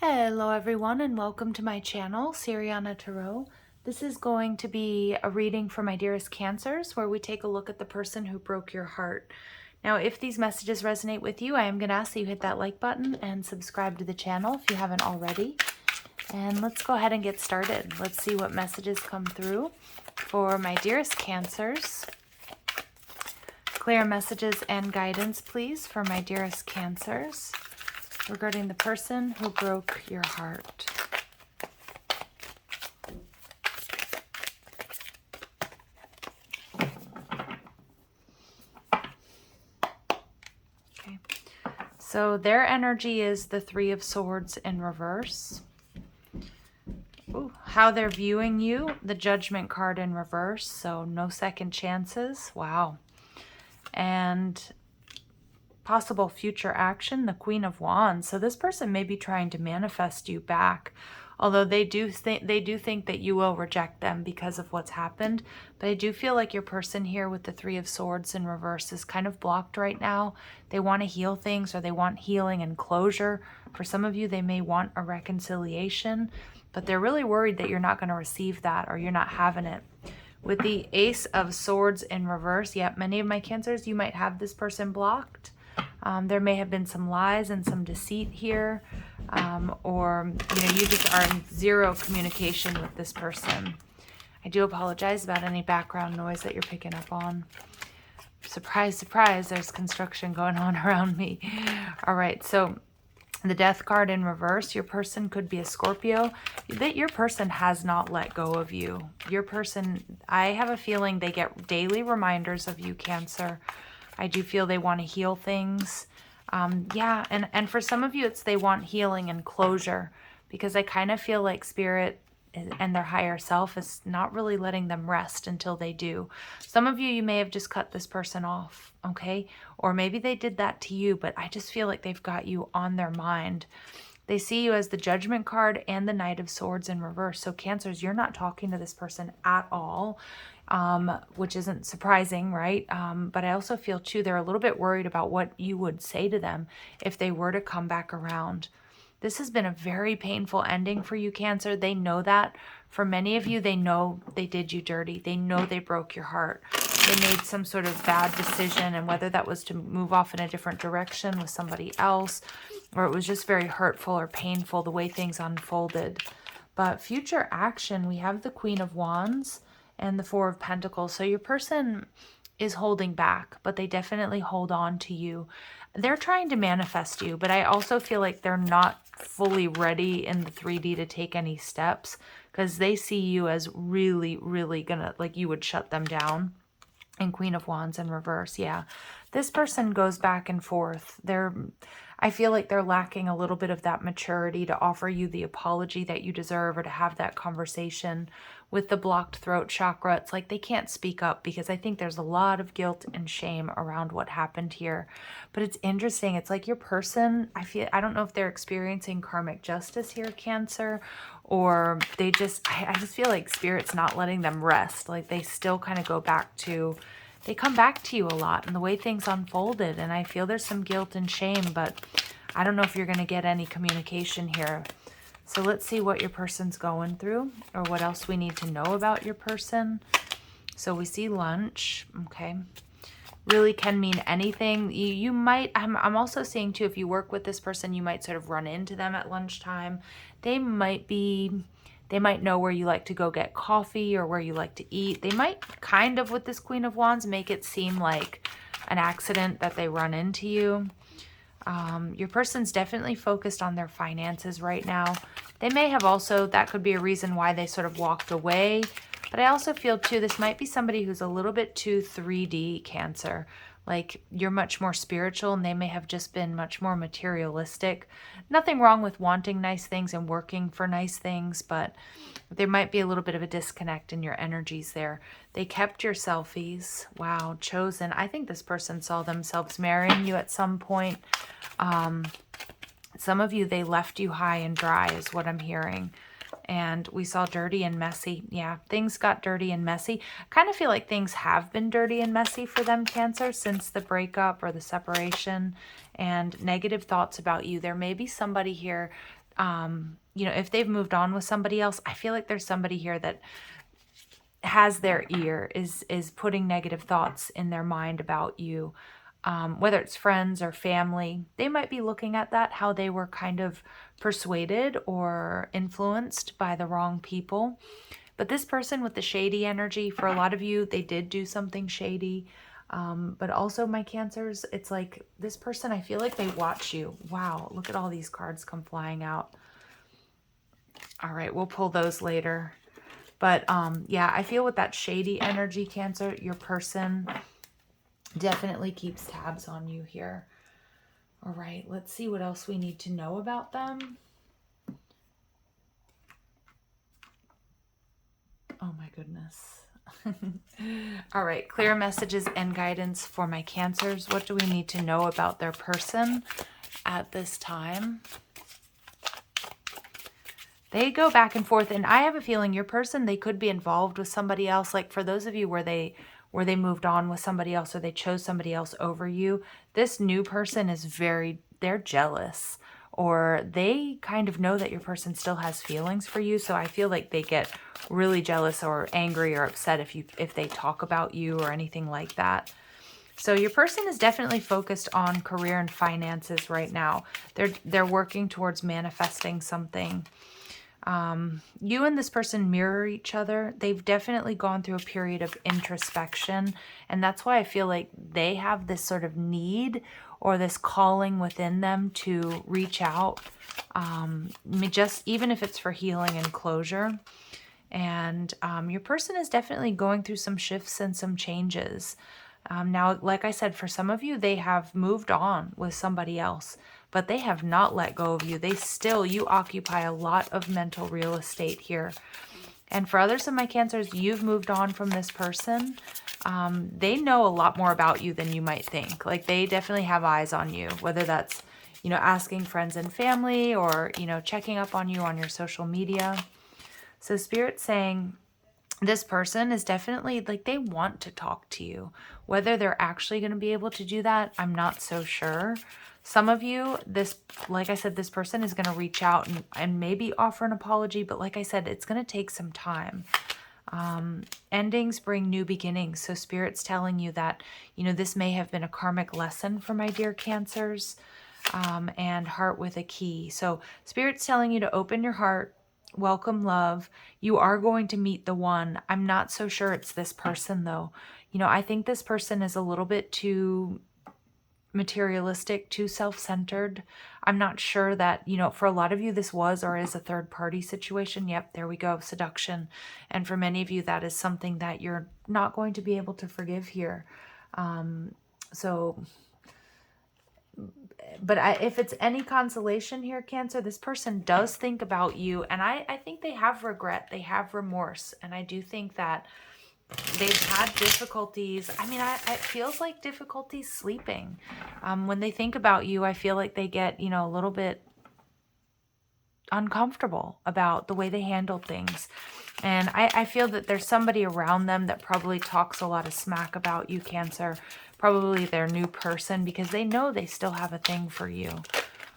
Hello everyone and welcome to my channel, Siriana Tarot. This is going to be a reading for my dearest Cancers where we take a look at the person who broke your heart. Now if these messages resonate with you, I am going to ask that you hit that like button and subscribe to the channel if you haven't already. And let's go ahead and get started. Let's see what messages come through for my dearest Cancers. Clear messages and guidance please for my dearest Cancers regarding the person who broke your heart. Okay, so their energy is the Three of Swords in reverse. Ooh, how they're viewing you, the Judgment card in reverse, so no second chances. Wow. And possible future action, the Queen of Wands. So this person may be trying to manifest you back, although they do think that you will reject them because of what's happened. But I do feel like your person here with the Three of Swords in reverse is kind of blocked right now. They want to heal things, or they want healing and closure. For some of you, they may want a reconciliation, but they're really worried that you're not going to receive that, or you're not having it. With the Ace of Swords in reverse, yep, many of my Cancers, you might have this person blocked. There may have been some lies and some deceit here, or you just are in zero communication with this person. I do apologize about any background noise that you're picking up on. Surprise, surprise, there's construction going on around me. All right, so the Death card in reverse, your person could be a Scorpio. That your person has not let go of you. Your person, I have a feeling they get daily reminders of you, Cancer. I do feel they want to heal things. Yeah, and for some of you, it's they want healing and closure, because I kind of feel like Spirit and their higher self is not really letting them rest until they do. Some of you, you may have just cut this person off, okay? Or maybe they did that to you, but I just feel like they've got you on their mind. They see you as the Judgment card and the Knight of Swords in reverse. So Cancers, you're not talking to this person at all. Which isn't surprising, right? But I also feel too, they're a little bit worried about what you would say to them if they were to come back around. This has been a very painful ending for you, Cancer. They know that. For many of you, they know they did you dirty. They know they broke your heart. They made some sort of bad decision, and whether that was to move off in a different direction with somebody else, or it was just very hurtful or painful the way things unfolded. But future action, we have the Queen of Wands and the Four of Pentacles. So your person is holding back, but they definitely hold on to you. They're trying to manifest you, but I also feel like they're not fully ready in the 3D to take any steps, because they see you as really, really gonna, like, you would shut them down. And Queen of Wands in reverse, yeah. This person goes back and forth. I feel like they're lacking a little bit of that maturity to offer you the apology that you deserve, or to have that conversation. With the blocked throat chakra, it's like they can't speak up, because I think there's a lot of guilt and shame around what happened here. But it's interesting. It's like your person, I don't know if they're experiencing karmic justice here, Cancer, or I just feel like Spirit's not letting them rest. Like they still kind of they come back to you a lot and the way things unfolded. And I feel there's some guilt and shame, but I don't know if you're going to get any communication here. So let's see what your person's going through, or what else we need to know about your person. So we see lunch, okay. Really can mean anything. You might, I'm also seeing too, if you work with this person, you might sort of run into them at lunchtime. They might know where you like to go get coffee, or where you like to eat. They might kind of, with this Queen of Wands, make it seem like an accident that they run into you. Your person's definitely focused on their finances right now. They may have also, that could be a reason why they sort of walked away. But I also feel too, this might be somebody who's a little bit too 3D, Cancer. Like you're much more spiritual, and they may have just been much more materialistic. Nothing wrong with wanting nice things and working for nice things, but there might be a little bit of a disconnect in your energies there. They kept your selfies. Wow, chosen. I think this person saw themselves marrying you at some point. Some of you, they left you high and dry is what I'm hearing. And we saw dirty and messy. Yeah, things got dirty and messy. I kind of feel like things have been dirty and messy for them, Cancer, since the breakup or the separation, and negative thoughts about you. There may be somebody here. if they've moved on with somebody else, I feel like there's somebody here that has their ear, is putting negative thoughts in their mind about you. Whether it's friends or family, they might be looking at that, how they were kind of persuaded or influenced by the wrong people. But this person with the shady energy, for a lot of you, they did do something shady. But also my Cancers, it's like this person, I feel like they watch you. Wow, look at all these cards come flying out. All right, we'll pull those later. But yeah, I feel with that shady energy, Cancer, your person definitely keeps tabs on you here. All right, let's see what else we need to know about them. Oh my goodness. All right, clear messages and guidance for my Cancers. What do we need to know about their person at this time? They go back and forth, and I have a feeling your person, they could be involved with somebody else. Like for those of you where they moved on with somebody else or they chose somebody else over you, this new person is they're jealous, or they kind of know that your person still has feelings for you. So I feel like they get really jealous or angry or upset if they talk about you or anything like that. So your person is definitely focused on career and finances right now. They're working towards manifesting something. You and this person mirror each other. They've definitely gone through a period of introspection, and that's why I feel like they have this sort of need or this calling within them to reach out, just even if it's for healing and closure. And your person is definitely going through some shifts and some changes. Now, like I said, for some of you, they have moved on with somebody else, but they have not let go of you. You occupy a lot of mental real estate here. And for others of my Cancers, you've moved on from this person. They know a lot more about you than you might think. Like they definitely have eyes on you, whether that's, asking friends and family or, checking up on you on your social media. So Spirit's saying this person is definitely like they want to talk to you. Whether they're actually going to be able to do that, I'm not so sure. Some of you, like I said, this person is going to reach out and maybe offer an apology. But like I said, it's going to take some time. Endings bring new beginnings. So Spirit's telling you that, this may have been a karmic lesson for my dear Cancers. And heart with a key. So Spirit's telling you to open your heart, welcome love. You are going to meet the one. I'm not so sure it's this person though. I think this person is a little bit too materialistic, too self-centered. I'm not sure that, for a lot of you this was or is a third party situation. Yep, there we go, seduction. And for many of you that is something that you're not going to be able to forgive here. But if it's any consolation here, Cancer, this person does think about you. And I think they have regret. They have remorse. And I do think that they've had difficulties. I mean, it feels like difficulties sleeping. When they think about you, I feel like they get, a little bit uncomfortable about the way they handle things. And I feel that there's somebody around them that probably talks a lot of smack about you, Cancer. Probably their new person, because they know they still have a thing for you.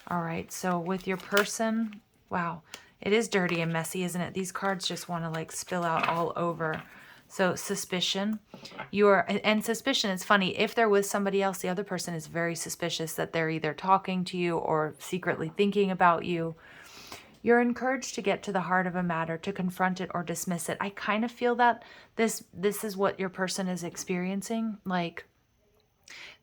All right, so with your person, wow, it is dirty and messy, isn't it? These cards just want to like spill out all over. So suspicion, and suspicion, it's funny, if they're with somebody else, the other person is very suspicious that they're either talking to you or secretly thinking about you. You're encouraged to get to the heart of a matter, to confront it or dismiss it. I kind of feel that this is what your person is experiencing. Like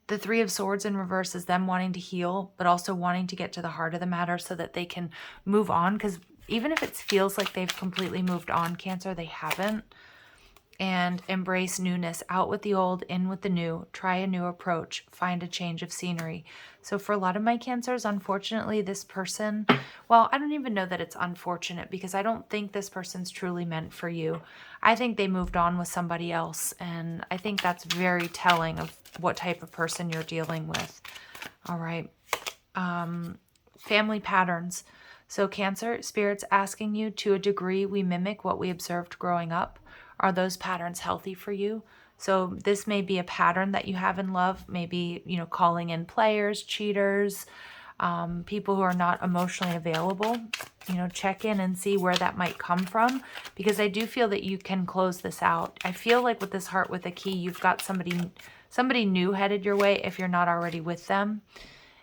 the Three of Swords in reverse is them wanting to heal, but also wanting to get to the heart of the matter so that they can move on. Because even if it feels like they've completely moved on, Cancer, they haven't. And embrace newness. Out with the old, in with the new. Try a new approach. Find a change of scenery. So for a lot of my Cancers, unfortunately, this person, well, I don't even know that it's unfortunate because I don't think this person's truly meant for you. I think they moved on with somebody else. And I think that's very telling of what type of person you're dealing with. All right. Family patterns. So Cancer, Spirit's asking you, to a degree, we mimic what we observed growing up. Are those patterns healthy for you? So this may be a pattern that you have in love, maybe, calling in players, cheaters, people who are not emotionally available. You know, check in and see where that might come from, because I do feel that you can close this out. I feel like with this heart with a key, you've got somebody new headed your way if you're not already with them.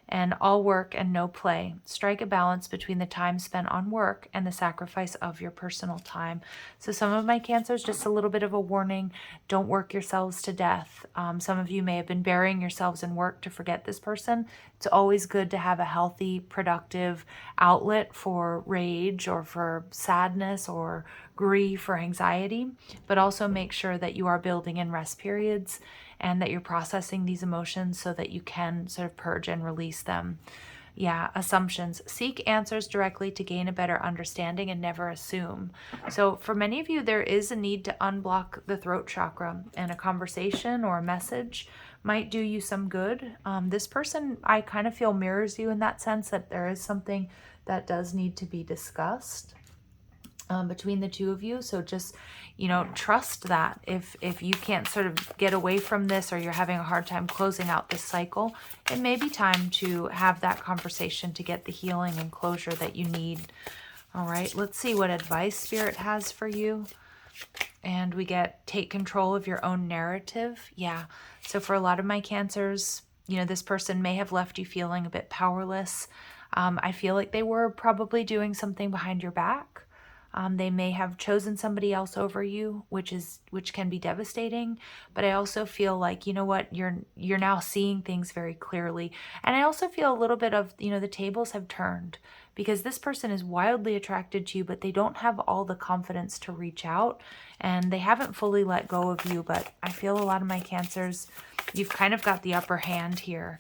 And all work and no play. Strike a balance between the time spent on work and the sacrifice of your personal time. So some of my Cancers, just a little bit of a warning, don't work yourselves to death. Some of you may have been burying yourselves in work to forget this person. It's always good to have a healthy, productive outlet for rage or for sadness or grief or anxiety, but also make sure that you are building in rest periods and that you're processing these emotions so that you can sort of purge and release them. Yeah, assumptions. Seek answers directly to gain a better understanding and never assume. So for many of you, there is a need to unblock the throat chakra, and a conversation or a message might do you some good. This person, I kind of feel, mirrors you in that sense, that there is something that does need to be discussed between the two of you. So just, you know, trust that if you can't sort of get away from this, or you're having a hard time closing out this cycle, it may be time to have that conversation to get the healing and closure that you need. All right, let's see what advice Spirit has for you. And we get take control of your own narrative. Yeah, so for a lot of my Cancers, you know, this person may have left you feeling a bit powerless. I feel like they were probably doing something behind your back. They may have chosen somebody else over you, which can be devastating. But I also feel like, you know what, you're now seeing things very clearly. And I also feel a little bit of, you know, the tables have turned, because this person is wildly attracted to you, but they don't have all the confidence to reach out, and they haven't fully let go of you. But I feel a lot of my Cancers, you've kind of got the upper hand here.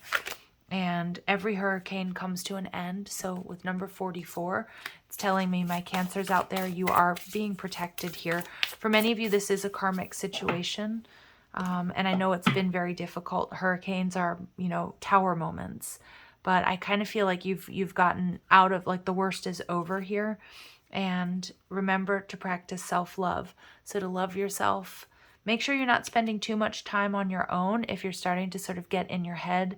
And every hurricane comes to an end. So with number 44, it's telling me, my Cancers out there, you are being protected here. For many of you, this is a karmic situation. And I know it's been very difficult. Hurricanes are, you know, tower moments. But I kind of feel like you've gotten out of, like, the worst is over here. And remember to practice self-love. So to love yourself. Make sure you're not spending too much time on your own. If you're starting to sort of get in your head,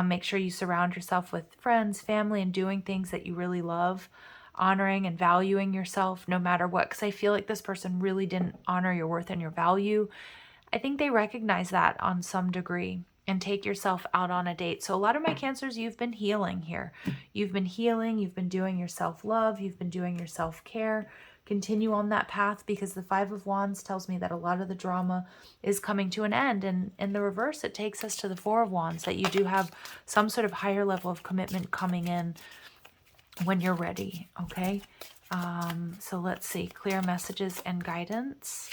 make sure you surround yourself with friends, family, and doing things that you really love, honoring and valuing yourself no matter what. Because I feel like this person really didn't honor your worth and your value. I think they recognize that on some degree. And take yourself out on a date. So a lot of my Cancers, you've been healing here. You've been healing. You've been doing your self-love. You've been doing your self-care. Continue on that path, because the Five of Wands tells me that a lot of the drama is coming to an end. And in the reverse, it takes us to the Four of Wands, that you do have some sort of higher level of commitment coming in when you're ready. Okay. So let's see, clear messages and guidance.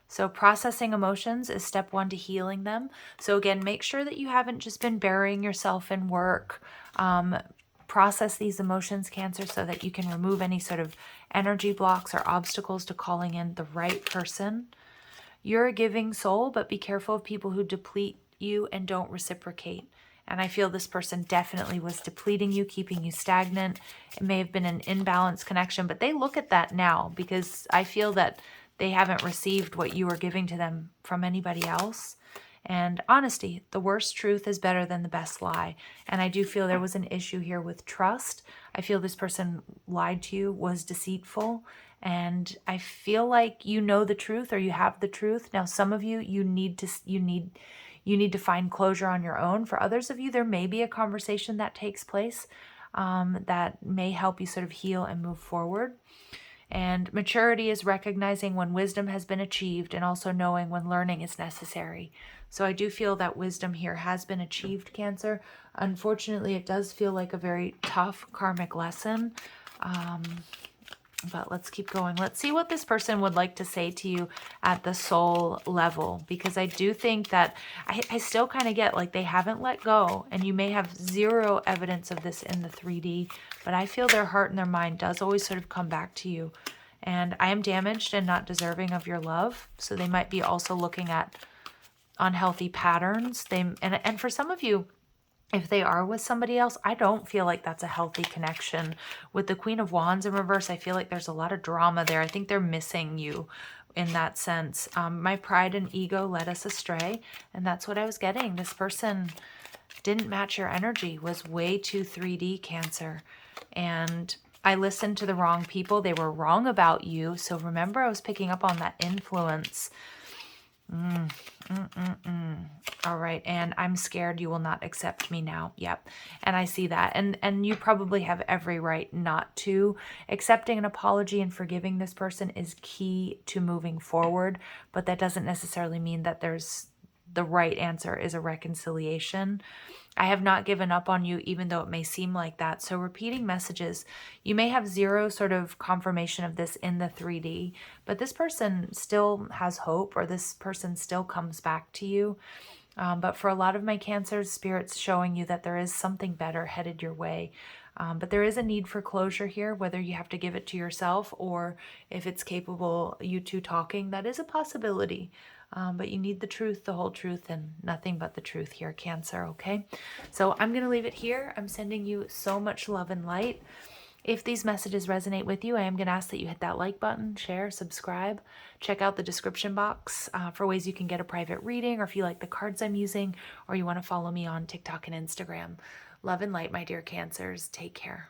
So processing emotions is step 1 to healing them. So again, make sure that you haven't just been burying yourself in work. Process these emotions, Cancer, so that you can remove any sort of energy blocks or obstacles to calling in the right person. You're a giving soul, but be careful of people who deplete you and don't reciprocate. And I feel this person definitely was depleting you, keeping you stagnant. It may have been an imbalanced connection, but they look at that now, because I feel that they haven't received what you were giving to them from anybody else. And honesty, the worst truth is better than the best lie. And I do feel there was an issue here with trust. I feel this person lied to you, was deceitful. And I feel like you know the truth, or you have the truth. Now, some of you, you need to find closure on your own. For others of you, there may be a conversation that takes place that may help you sort of heal and move forward. And maturity is recognizing when wisdom has been achieved, and also knowing when learning is necessary. So I do feel that wisdom here has been achieved, Cancer. Unfortunately, it does feel like a very tough karmic lesson. But let's keep going. Let's see what this person would like to say to you at the soul level, because I do think that I still kind of get like they haven't let go, and you may have zero evidence of this in the 3D, but I feel their heart and their mind does always sort of come back to you. And I am damaged and not deserving of your love. So they might be also looking at unhealthy patterns. And for some of you, if they are with somebody else, I don't feel like that's a healthy connection. With the Queen of Wands in reverse, I feel like there's a lot of drama there. I think they're missing you in that sense. My pride and ego led us astray, and that's what I was getting. This person, didn't match your energy, was way too 3D, Cancer. And I listened to the wrong people. They were wrong about you. So remember, I was picking up on that influence. All right. And I'm scared you will not accept me now. Yep. And I see that. And you probably have every right not to. Accepting an apology and forgiving this person is key to moving forward. But that doesn't necessarily mean that the right answer is a reconciliation. I have not given up on you, even though it may seem like that. So repeating messages, you may have zero sort of confirmation of this in the 3D, but this person still has hope, or this person still comes back to you. But for a lot of my Cancers, Spirit's showing you that there is something better headed your way. But there is a need for closure here, whether you have to give it to yourself or if it's capable, you two talking, that is a possibility. But you need the truth, the whole truth, and nothing but the truth here, Cancer, okay? So I'm going to leave it here. I'm sending you so much love and light. If these messages resonate with you, I am going to ask that you hit that like button, share, subscribe. Check out the description box for ways you can get a private reading, or if you like the cards I'm using, or you want to follow me on TikTok and Instagram. Love and light, my dear Cancers. Take care.